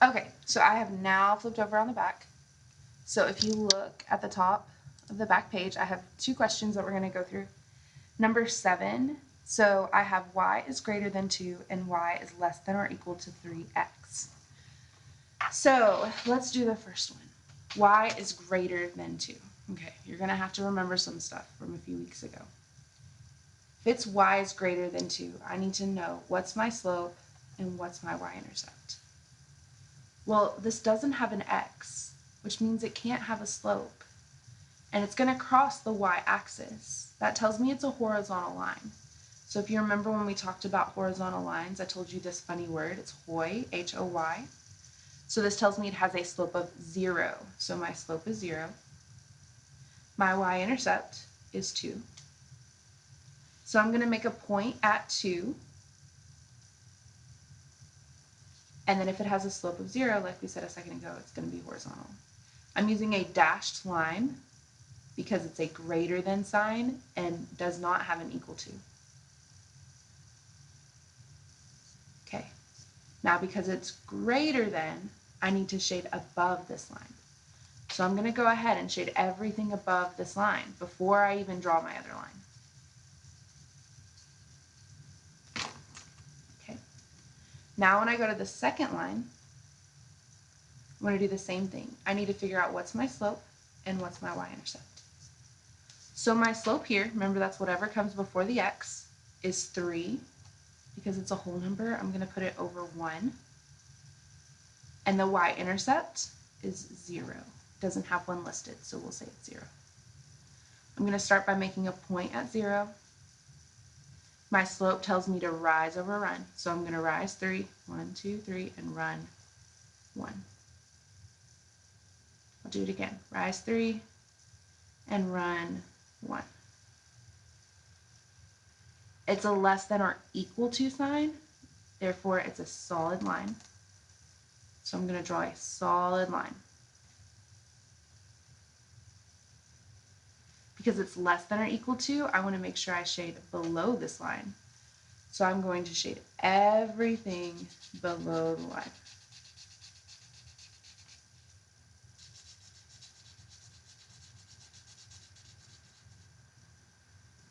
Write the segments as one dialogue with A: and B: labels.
A: Okay, so I have now flipped over on the back. So if you look at the top of the back page, I have two questions that we're going to go through. Number 7, so I have y is greater than 2 and y is less than or equal to 3x. So let's do the first one. Y is greater than 2. Okay, you're going to have to remember some stuff from a few weeks ago. If it's y is greater than 2, I need to know what's my slope and what's my y-intercept. Well, this doesn't have an x, which means it can't have a slope. And it's going to cross the y-axis. That tells me it's a horizontal line. So if you remember when we talked about horizontal lines, I told you this funny word. It's hoy, H-O-Y. So this tells me it has a slope of 0. So my slope is 0. My y-intercept is 2. So I'm going to make a point at 2. And then if it has a slope of 0, like we said a second ago, it's going to be horizontal. I'm using a dashed line because it's a greater than sign and does not have an equal to. Okay, now because it's greater than, I need to shade above this line. So I'm going to go ahead and shade everything above this line before I even draw my other line. Okay, now when I go to the second line, I'm going to do the same thing. I need to figure out what's my slope and what's my y-intercept. So my slope here, remember that's whatever comes before the x, is 3. Because it's a whole number, I'm going to put it over 1. And the y-intercept is 0. It doesn't have one listed, so we'll say it's 0. I'm going to start by making a point at 0. My slope tells me to rise over run, so I'm going to rise 3, 1, 2, 3, and run 1. I'll do it again. Rise 3 and run 1. It's a less than or equal to sign, therefore it's a solid line. So I'm going to draw a solid line. Because it's less than or equal to, I want to make sure I shade below this line. So I'm going to shade everything below the line.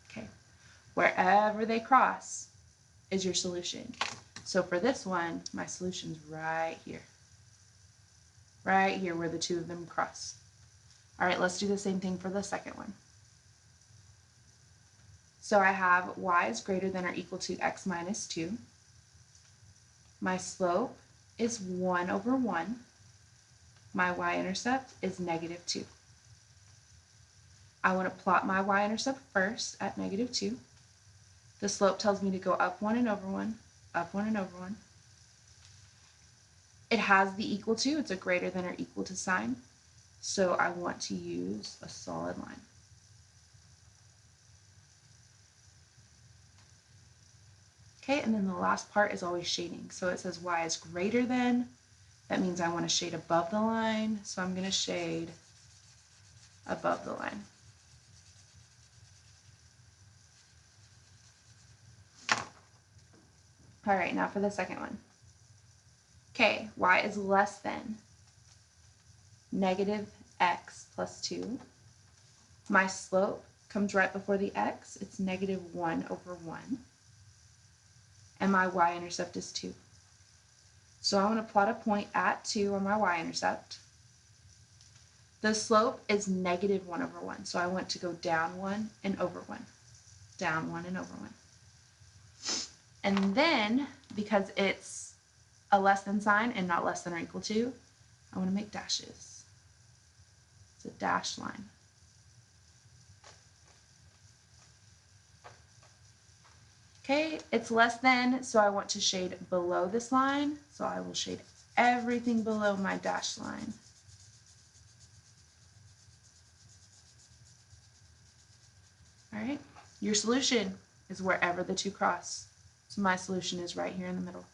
A: Okay, wherever they cross is your solution. So for this one, my solution's right here. Right here where the two of them cross. All right, let's do the same thing for the second one. So I have y is greater than or equal to x minus 2. My slope is 1 over 1. My y-intercept is negative 2. I want to plot my y-intercept first at negative 2. The slope tells me to go up 1 and over 1, up 1 and over 1. It has the equal to, it's a greater than or equal to sign, so I want to use a solid line. Okay, and then the last part is always shading. So it says y is greater than, that means I want to shade above the line, so I'm going to shade above the line. All right, now for the second one. Okay, y is less than negative x plus 2. My slope comes right before the x. It's negative 1 over 1. And my y-intercept is 2. So I want to plot a point at 2 on my y-intercept. The slope is negative 1 over 1. So I want to go down 1 and over 1. Down 1 and over 1. And then, because it's a less than sign and not less than or equal to, I want to make dashes. It's a dashed line. Okay, it's less than, so I want to shade below this line. So I will shade everything below my dashed line. All right, your solution is wherever the two cross. So my solution is right here in the middle.